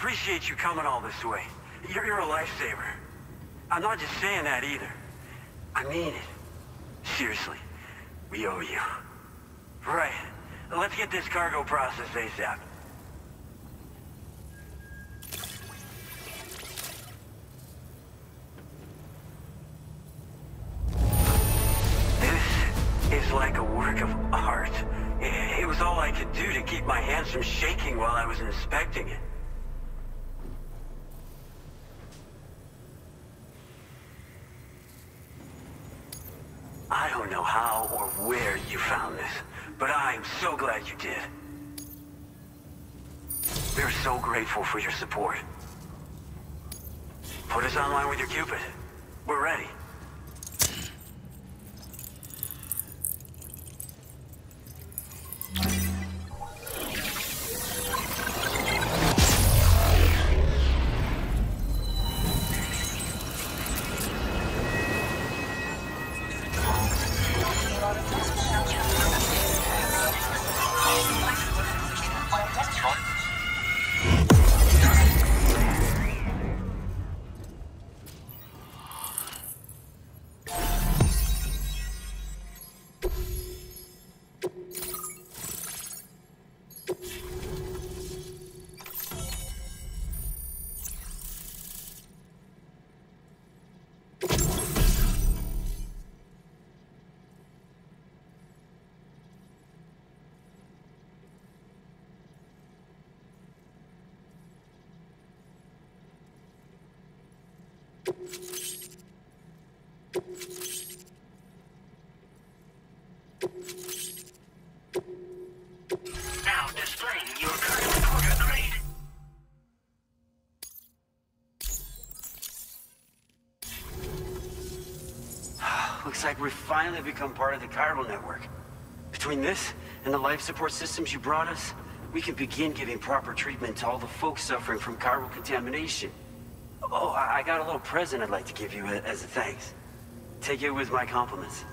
appreciate you coming all this way. You're a lifesaver. I'm not just saying that either. I mean it. Seriously. We owe you. Right. Let's get this cargo processed ASAP. This is like a work of art. It was all I could do to keep my hands from shaking while I was inspecting it. I don't know how or where you found this, but I am so glad you did. We're so grateful for your support. Put us online with your Cupid. We're ready. Now displaying your current reporter grade. Looks like we've finally become part of the chiral network. Between this and the life support systems you brought us, we can begin giving proper treatment to all the folks suffering from chiral contamination. Oh, I got a little present I'd like to give you as a thanks. Take it with my compliments.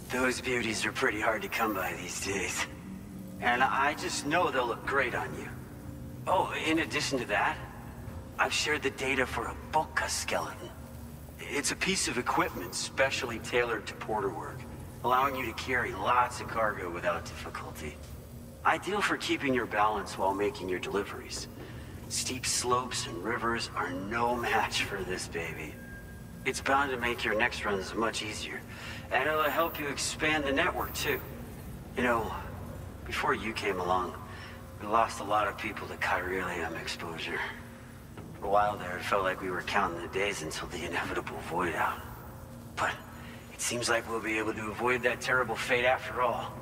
Those beauties are pretty hard to come by these days. And I just know they'll look great on you. Oh, in addition to that, I've shared the data for a Boca skeleton. It's a piece of equipment specially tailored to porter work, allowing you to carry lots of cargo without difficulty. Ideal for keeping your balance while making your deliveries. Steep slopes and rivers are no match for this baby. It's bound to make your next runs much easier, and it'll help you expand the network too. You know, before you came along, we lost a lot of people to chiralium exposure. For a while there, it felt like we were counting the days until the inevitable void out. But it seems like we'll be able to avoid that terrible fate after all.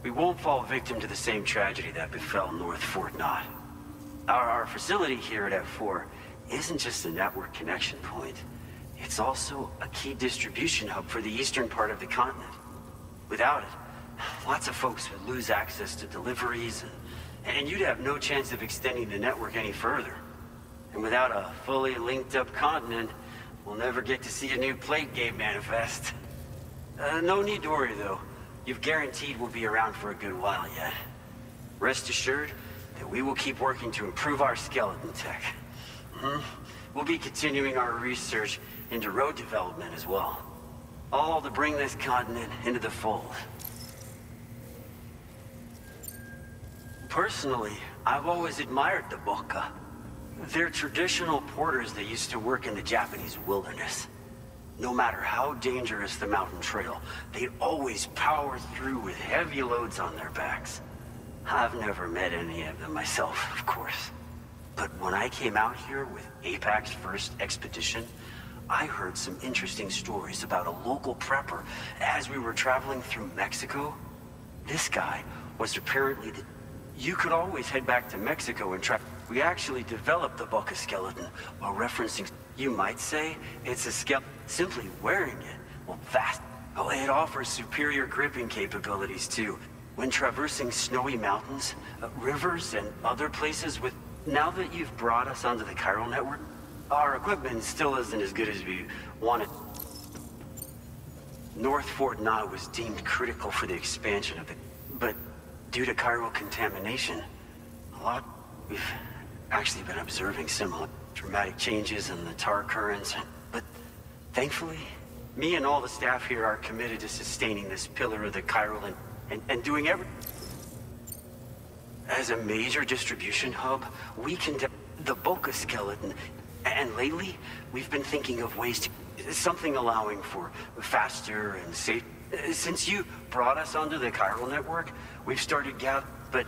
We won't fall victim to the same tragedy that befell North Fort Knott. Our facility here at F4 isn't just a network connection point. It's also a key distribution hub for the eastern part of the continent. Without it, lots of folks would lose access to deliveries, and you'd have no chance of extending the network any further. And without a fully linked up continent, we'll never get to see a new plate game manifest. No need to worry though. You've guaranteed we'll be around for a good while yet. Rest assured that we will keep working to improve our skeleton tech. We'll be continuing our research into road development as well. All to bring this continent into the fold. Personally, I've always admired the Boca. They're traditional porters that used to work in the Japanese wilderness. No matter how dangerous the mountain trail, they'd always power through with heavy loads on their backs. I've never met any of them myself, of course. But when I came out here with APAC's first expedition, I heard some interesting stories about a local prepper as we were traveling through Mexico. This guy was apparently the... You could always head back to Mexico and try... We actually developed the Boca skeleton while referencing... You might say it's a skeleton. Simply wearing it will vast... Oh, it offers superior gripping capabilities too. when traversing snowy mountains, rivers, and other places with... Now that you've brought us onto the chiral network, our equipment still isn't as good as we wanted. North Fort Knott was deemed critical for the expansion of it, but due to chiral contamination, we've actually been observing similar dramatic changes in the tar currents, but thankfully, me and all the staff here are committed to sustaining this pillar of the chiral and doing everything. As a major distribution hub, we can the Boca skeleton, and lately, we've been thinking of ways to... something allowing for faster and safe... Since you brought us onto the chiral network, we've started but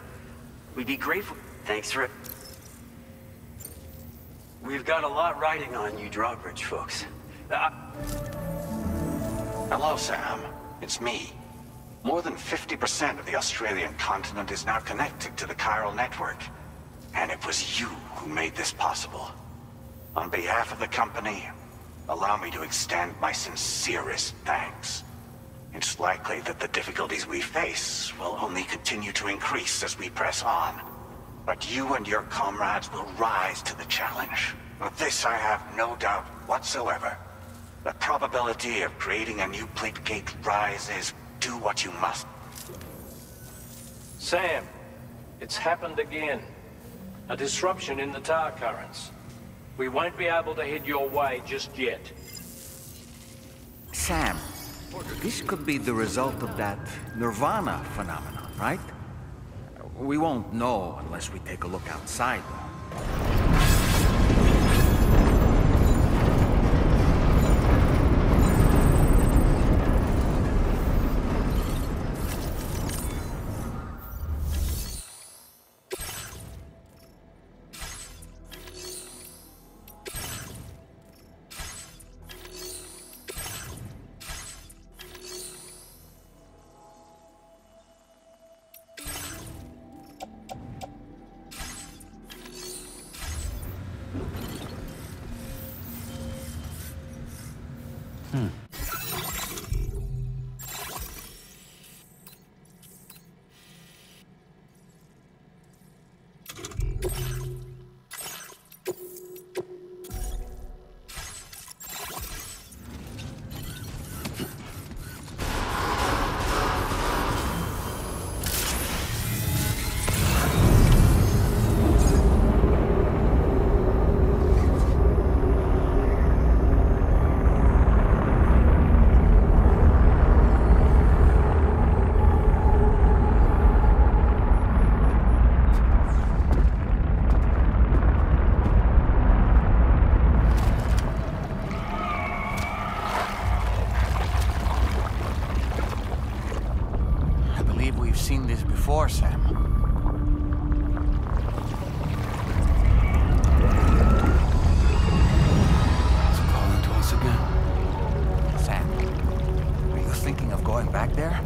we'd be grateful. Thanks for it. We've got a lot riding on you drawbridge folks. Hello, Sam. It's me. More than 50% of the Australian continent is now connected to the chiral network. And it was you who made this possible. On behalf of the company, allow me to extend my sincerest thanks. It's likely that the difficulties we face will only continue to increase as we press on. But you and your comrades will rise to the challenge. Of this I have no doubt whatsoever. The probability of creating a new plate gate rises. Do what you must. Sam, it's happened again. A disruption in the tar currents. We won't be able to head your way just yet. Sam, this could be the result of that Nirvana phenomenon, right? We won't know unless we take a look outside, though. Seen this before, Sam. It's calling to us again. Sam, are you thinking of going back there?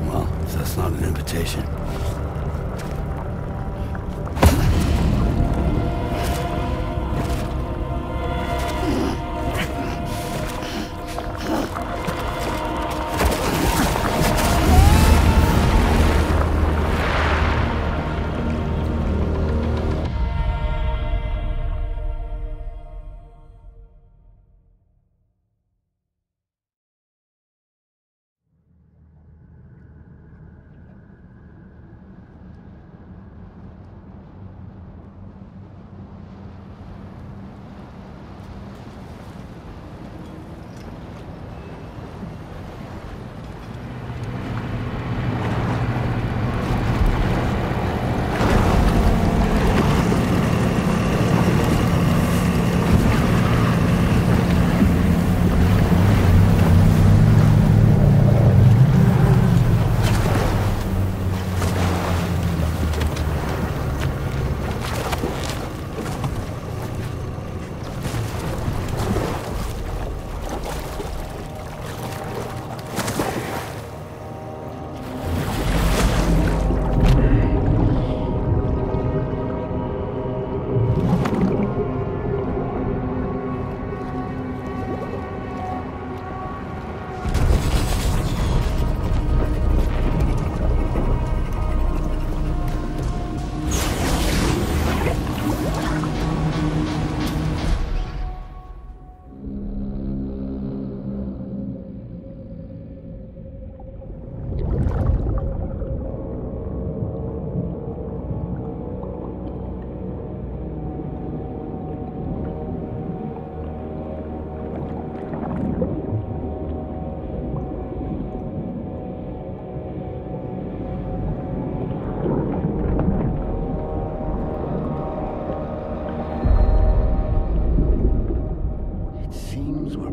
Well, if that's not an invitation.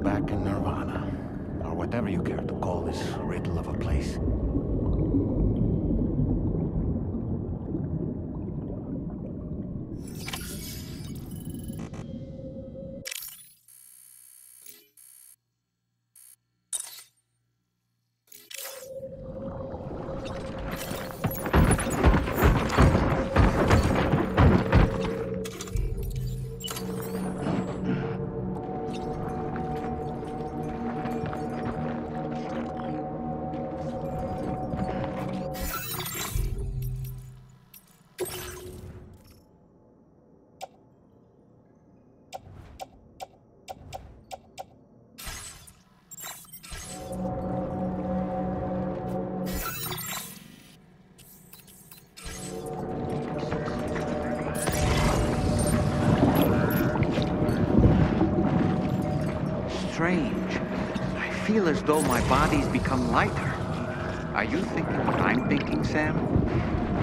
back in Nirvana. Or whatever you care to call this riddle of a place. Strange. I feel as though my body's become lighter. Are you thinking what I'm thinking, Sam?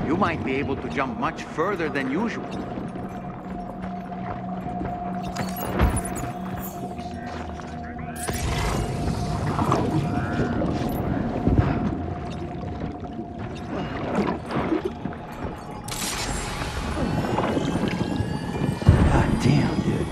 You might be able to jump much further than usual. God damn, dude.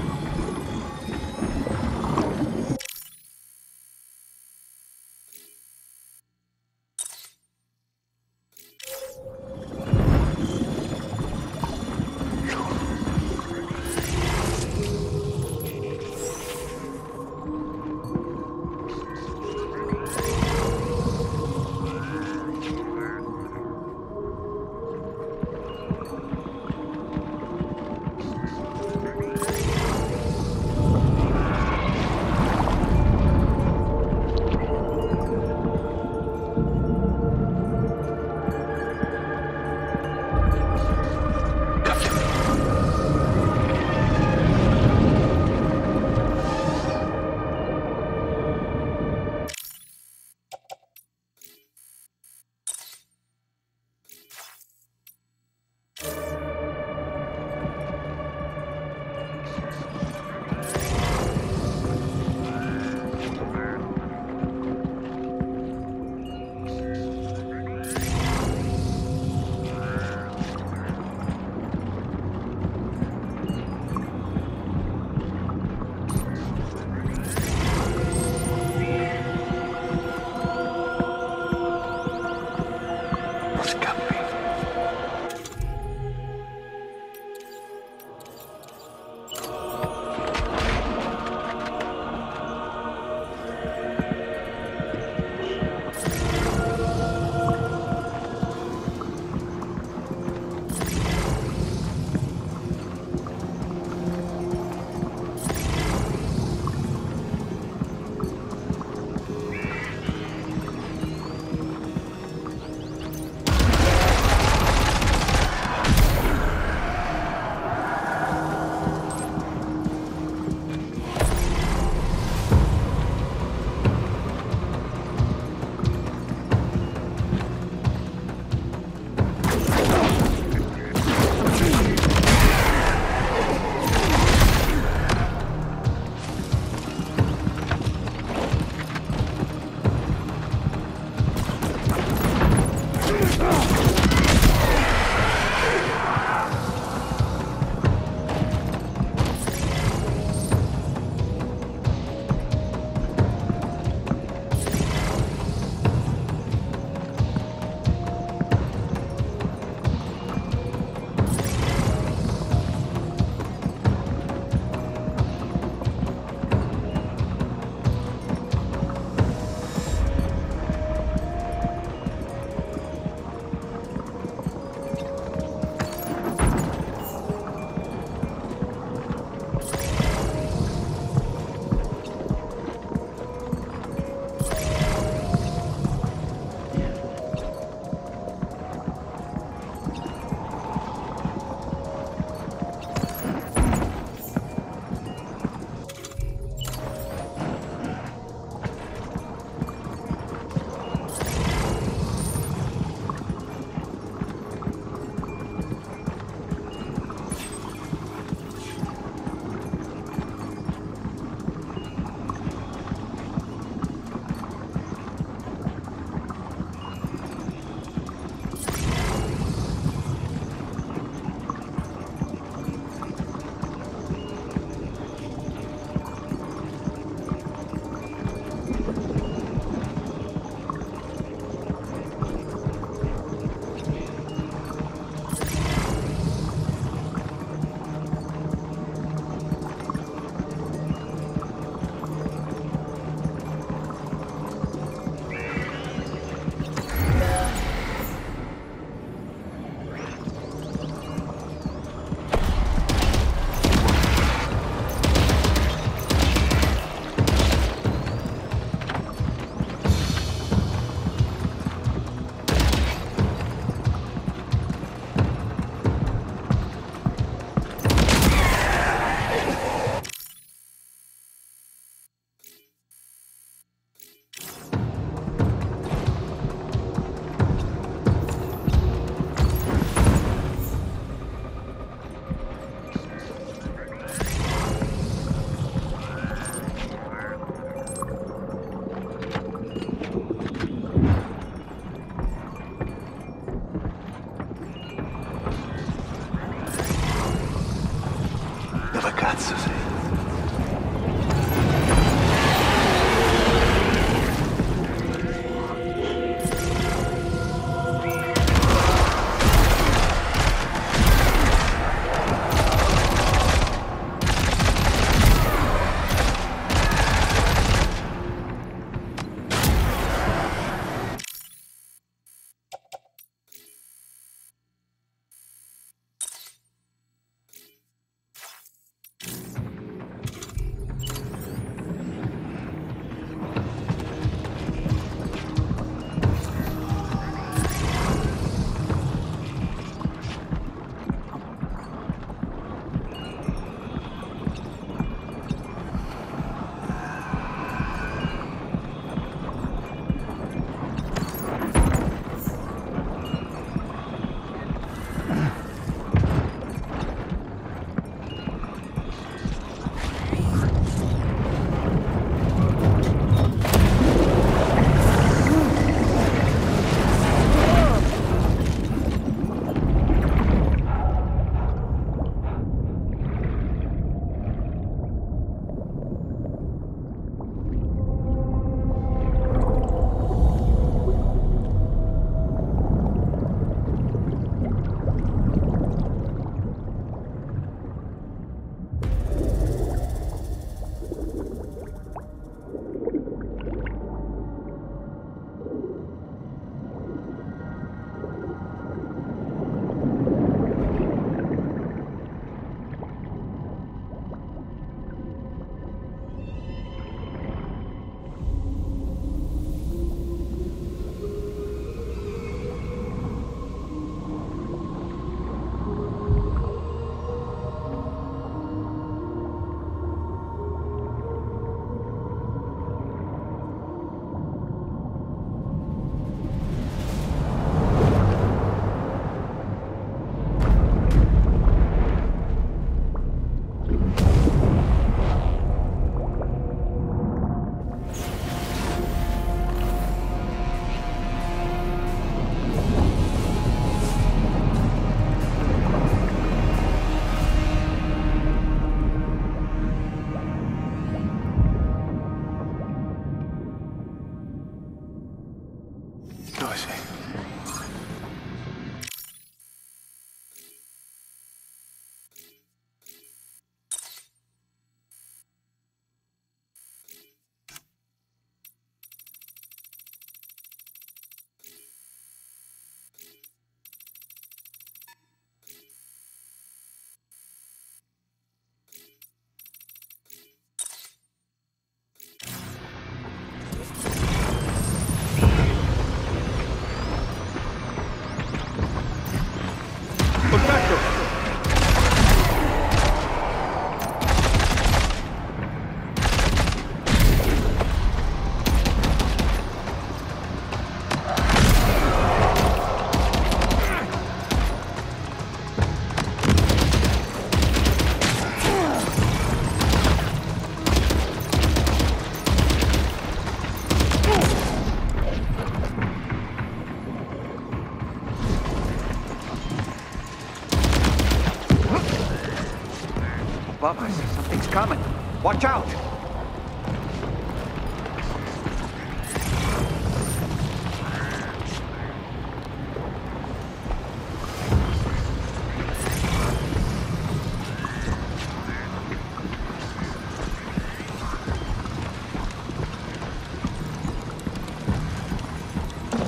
Watch out!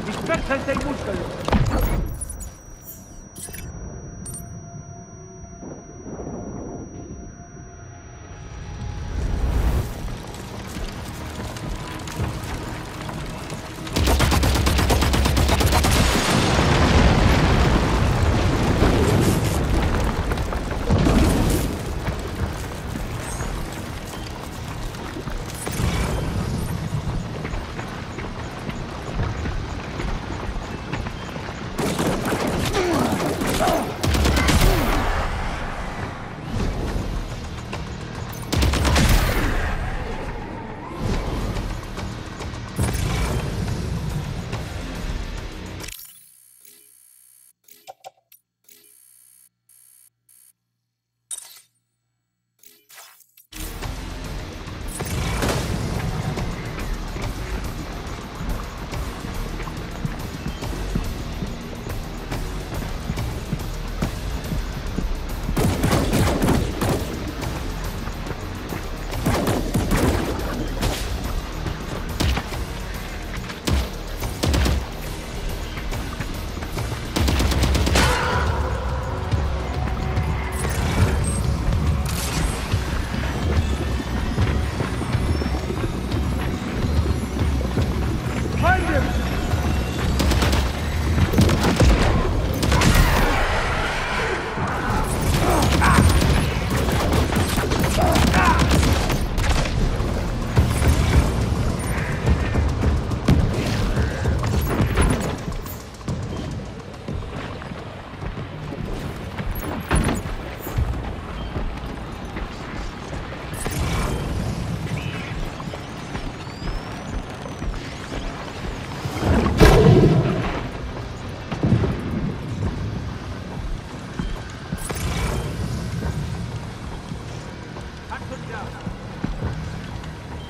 Dispersa y búscalo.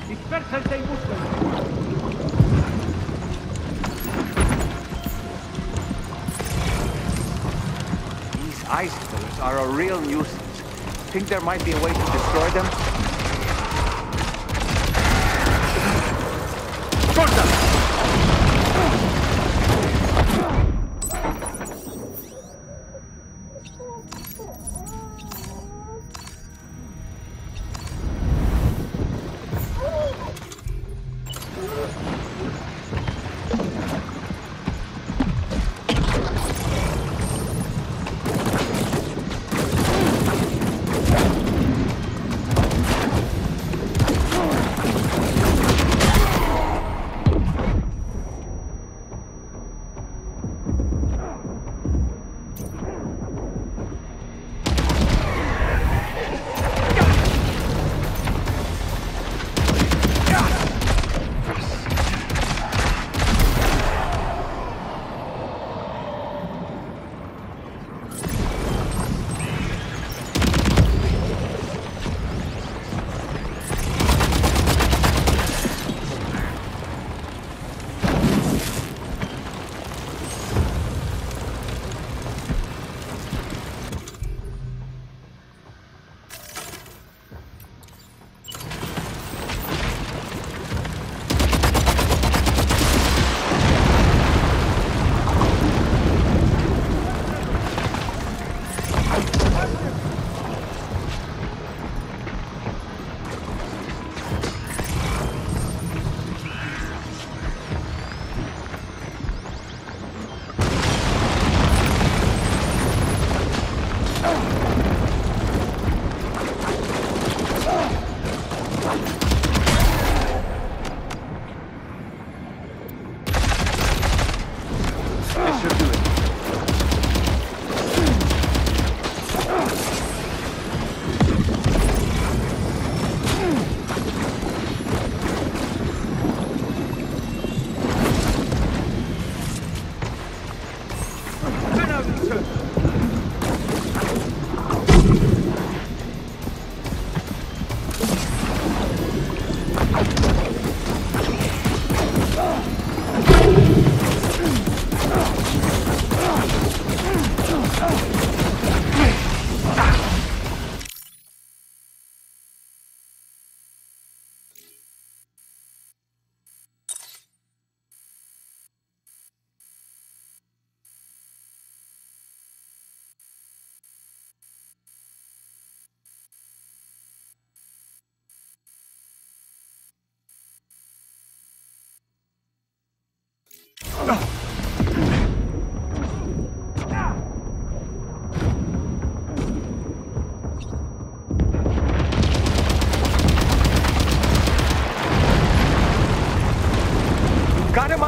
Dispersate y búscalo. These isotopes are a real nuisance. Think there might be a way to destroy them? Corta!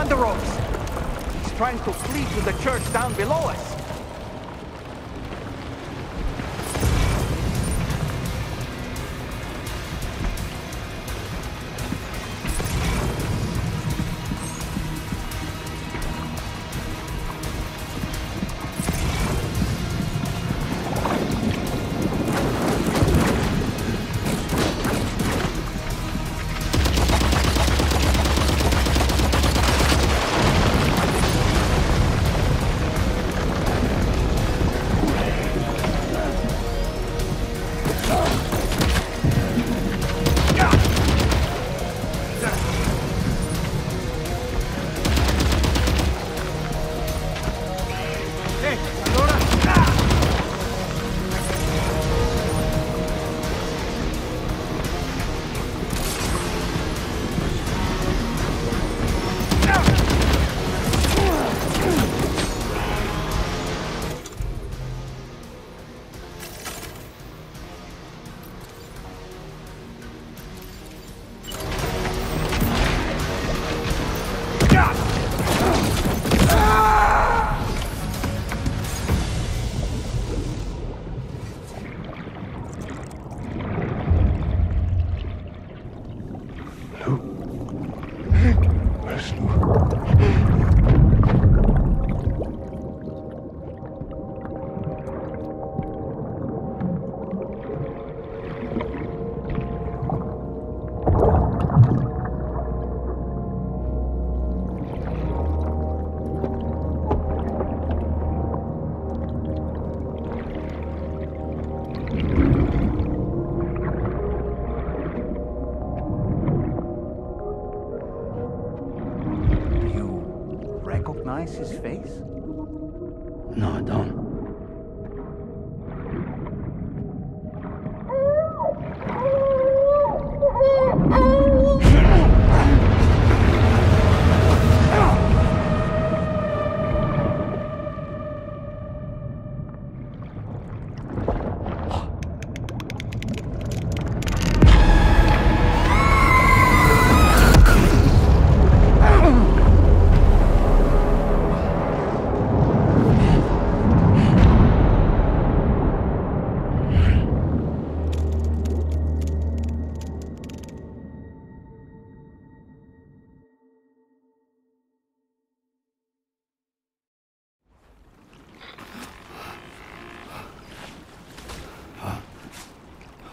the ropes! He's trying to flee to the church down below us! His face? No, I don't.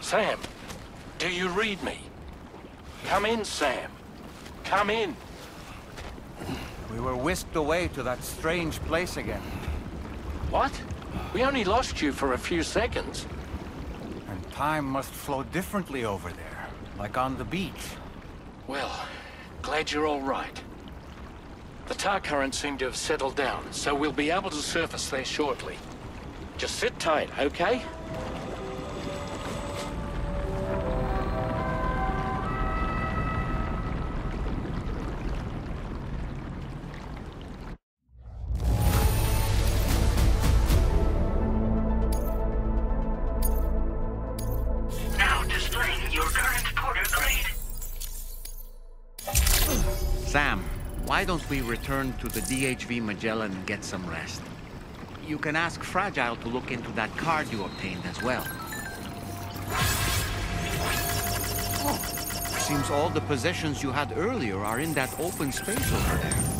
Sam, do you read me? Come in, Sam. Come in. We were whisked away to that strange place again. What? We only lost you for a few seconds. And time must flow differently over there, like on the beach. Well, glad you're all right. The tar currents seem to have settled down, so we'll be able to surface there shortly. Just sit tight, okay? Sam, why don't we return to the DHV Magellan and get some rest? You can ask Fragile to look into that card you obtained as well. Oh, seems all the possessions you had earlier are in that open space over there.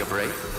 afraid?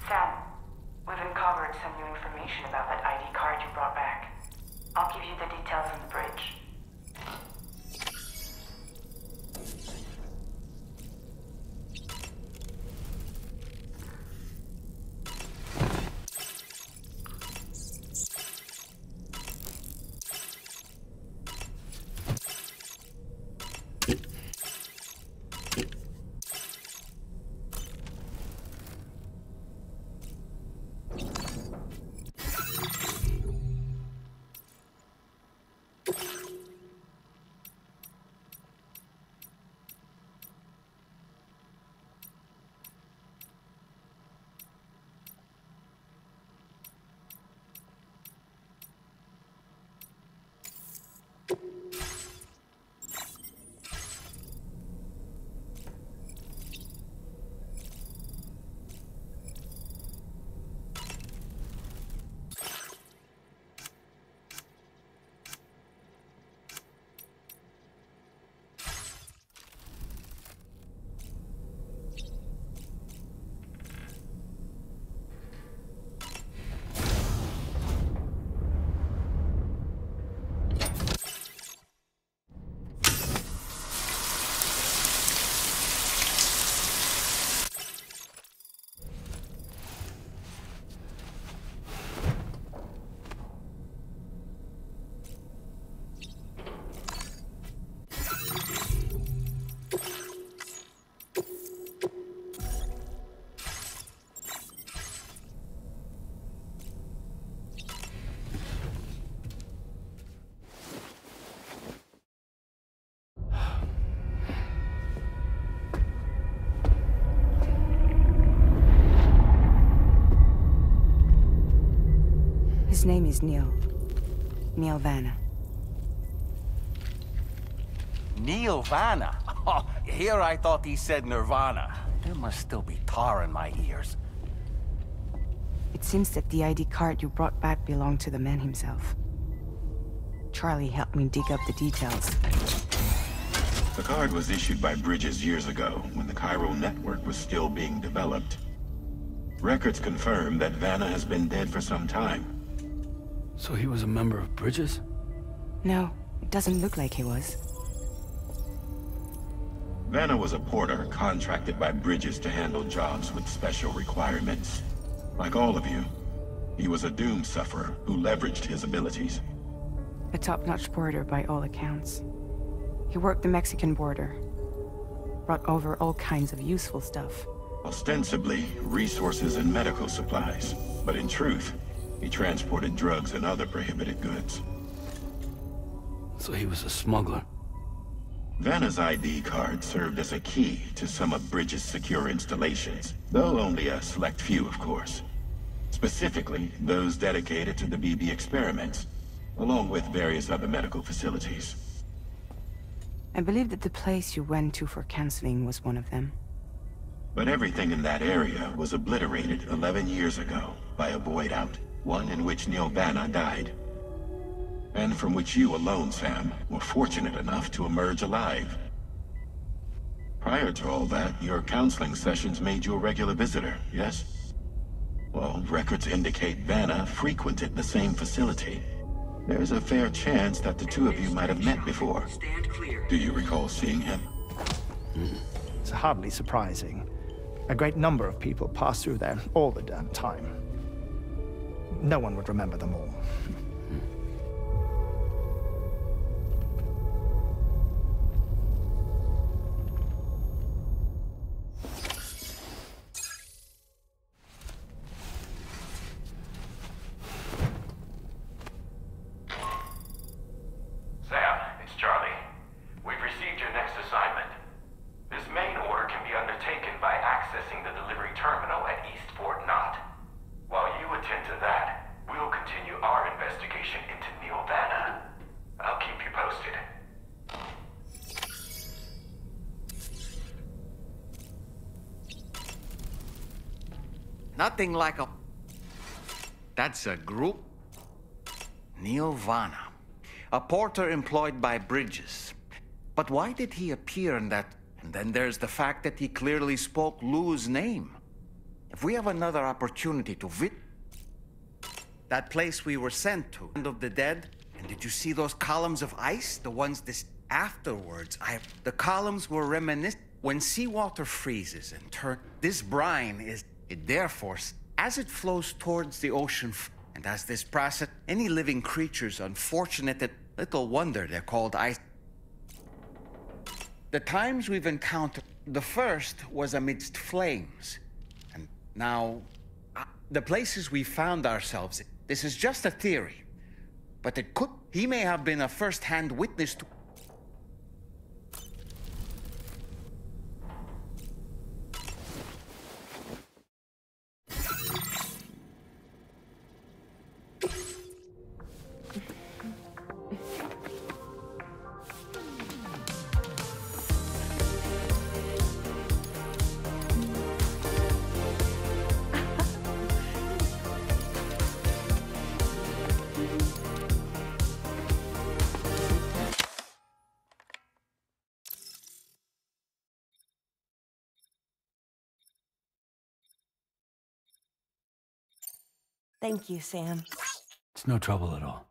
Sam, we've uncovered some new information about that ID card you brought back. I'll give you the details on the bridge. His name is Neil. Neil Vanna. Neil Vanna? Oh, here I thought he said Nirvana. There must still be tar in my ears. It seems that the ID card you brought back belonged to the man himself. Charlie helped me dig up the details. The card was issued by Bridges years ago, when the chiral network was still being developed. Records confirm that Vanna has been dead for some time. So he was a member of Bridges? No, it doesn't look like he was. Vanna was a porter contracted by Bridges to handle jobs with special requirements. Like all of you, he was a doom sufferer who leveraged his abilities. A top-notch porter by all accounts. He worked the Mexican border. Brought over all kinds of useful stuff. Ostensibly, resources and medical supplies. But in truth, he transported drugs and other prohibited goods. So he was a smuggler. Vanna's ID card served as a key to some of Bridges' secure installations, though only a select few, of course. Specifically, those dedicated to the BB experiments, along with various other medical facilities. I believe that the place you went to for counseling was one of them. But everything in that area was obliterated 11 years ago by a void out, one in which Neil Vanna died. And from which you alone, Sam, were fortunate enough to emerge alive. Prior to all that, your counseling sessions made you a regular visitor, yes? Well, records indicate Vanna frequented the same facility. There's a fair chance that the two of you might have met before. Do you recall seeing him? It's hardly surprising. A great number of people pass through there all the damn time. No one would remember them all. Sam, it's Charlie. We've received your next assignment. This main order can be undertaken by accessing the delivery terminal at Eastport Knot. While you attend to that, we'll continue our investigation into Neil Vanna. I'll keep you posted. Nothing like a... That's a group? Neil Vanna. A porter employed by Bridges. But why did he appear in that... And then there's the fact that he clearly spoke Lou's name. If we have another opportunity to that place we were sent to, Land of the Dead, and did you see those columns of ice? The ones this... Afterwards, the columns were reminiscent. When seawater freezes and turns, this brine is... It therefore, as it flows towards the ocean, and as this process, any living creatures, unfortunate that little wonder they're called ice. The times we've encountered, the first was amidst flames. And now, the places we found ourselves, this is just a theory. But it could, he may have been a first-hand witness to... Thank you, Sam. It's no trouble at all.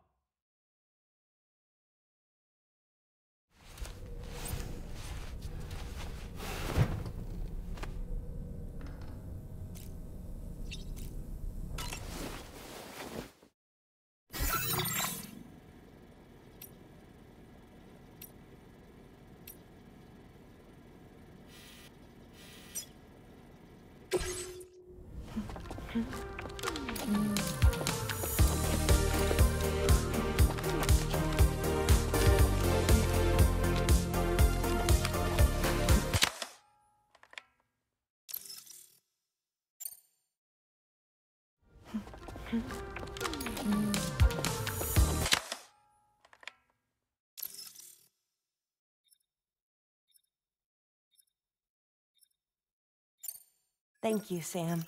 Thank you, Sam.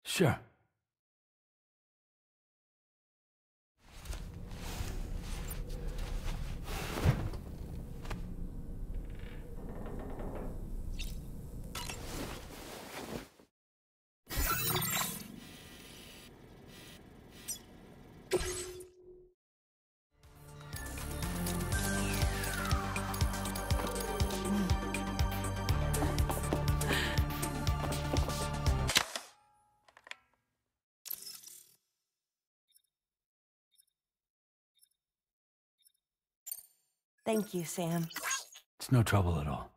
Sure. Thank you, Sam. It's no trouble at all.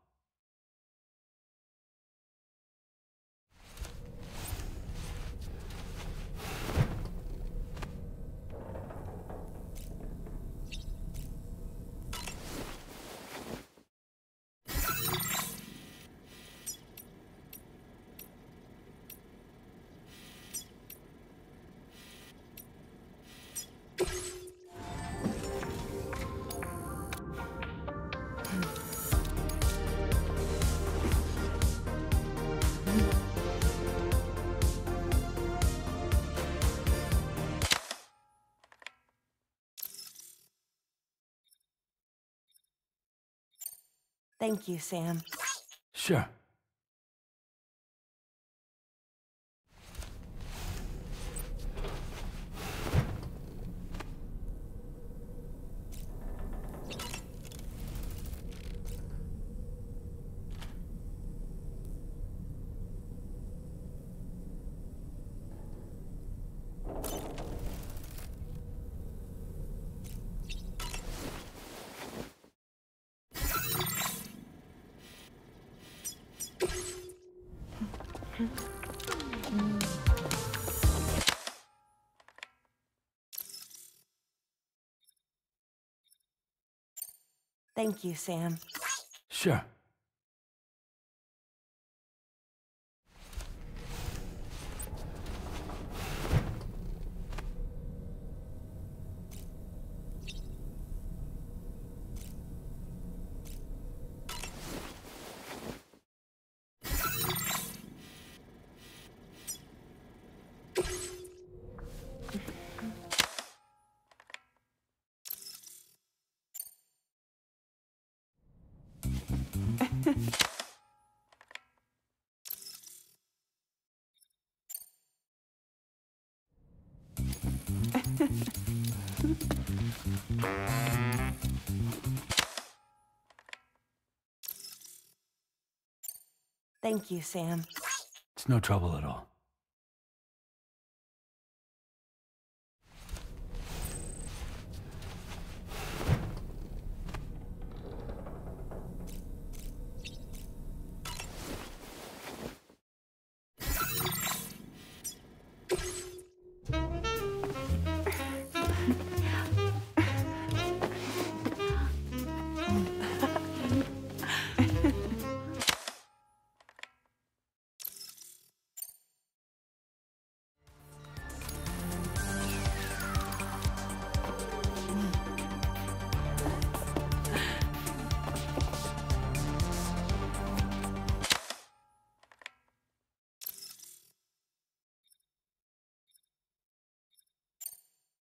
Thank you, Sam. Sure. Thank you, Sam. Sure. Thank you, Sam. It's no trouble at all.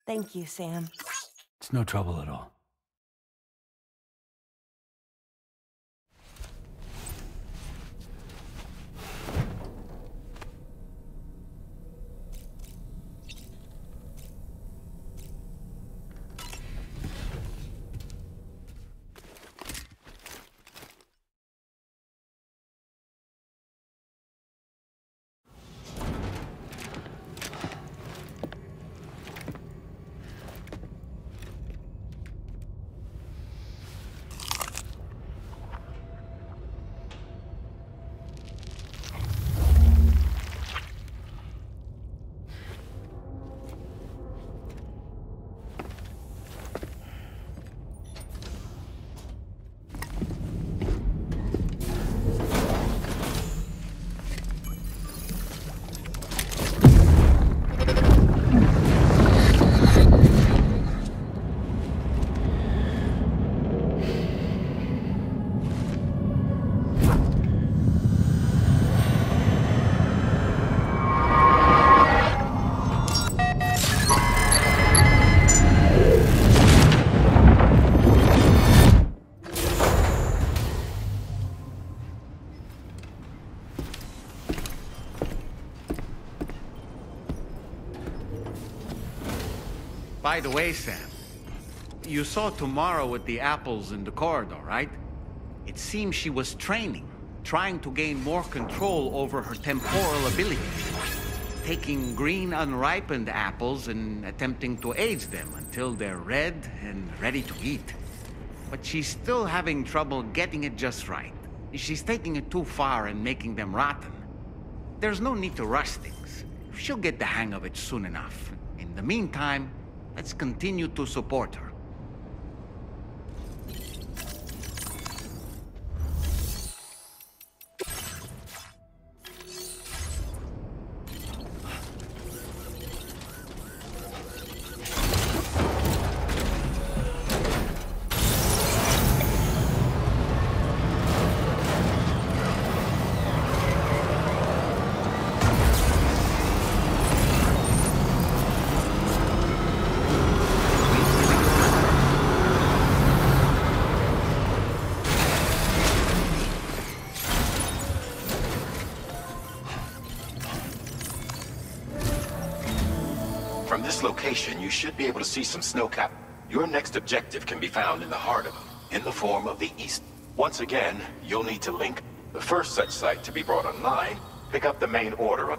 Thank you, Sam. It's no trouble at all. By the way, Sam, you saw Tomorrow with the apples in the corridor, right? It seems she was training, trying to gain more control over her temporal abilities. Taking green unripened apples and attempting to age them until they're red and ready to eat. But she's still having trouble getting it just right. She's taking it too far and making them rotten. There's no need to rush things. She'll get the hang of it soon enough. In the meantime, let's continue to support her. From this location, you should be able to see some snowcap. Your next objective can be found in the heart of them, in the form of the East. Once again, you'll need to link the first such site to be brought online, pick up the main order of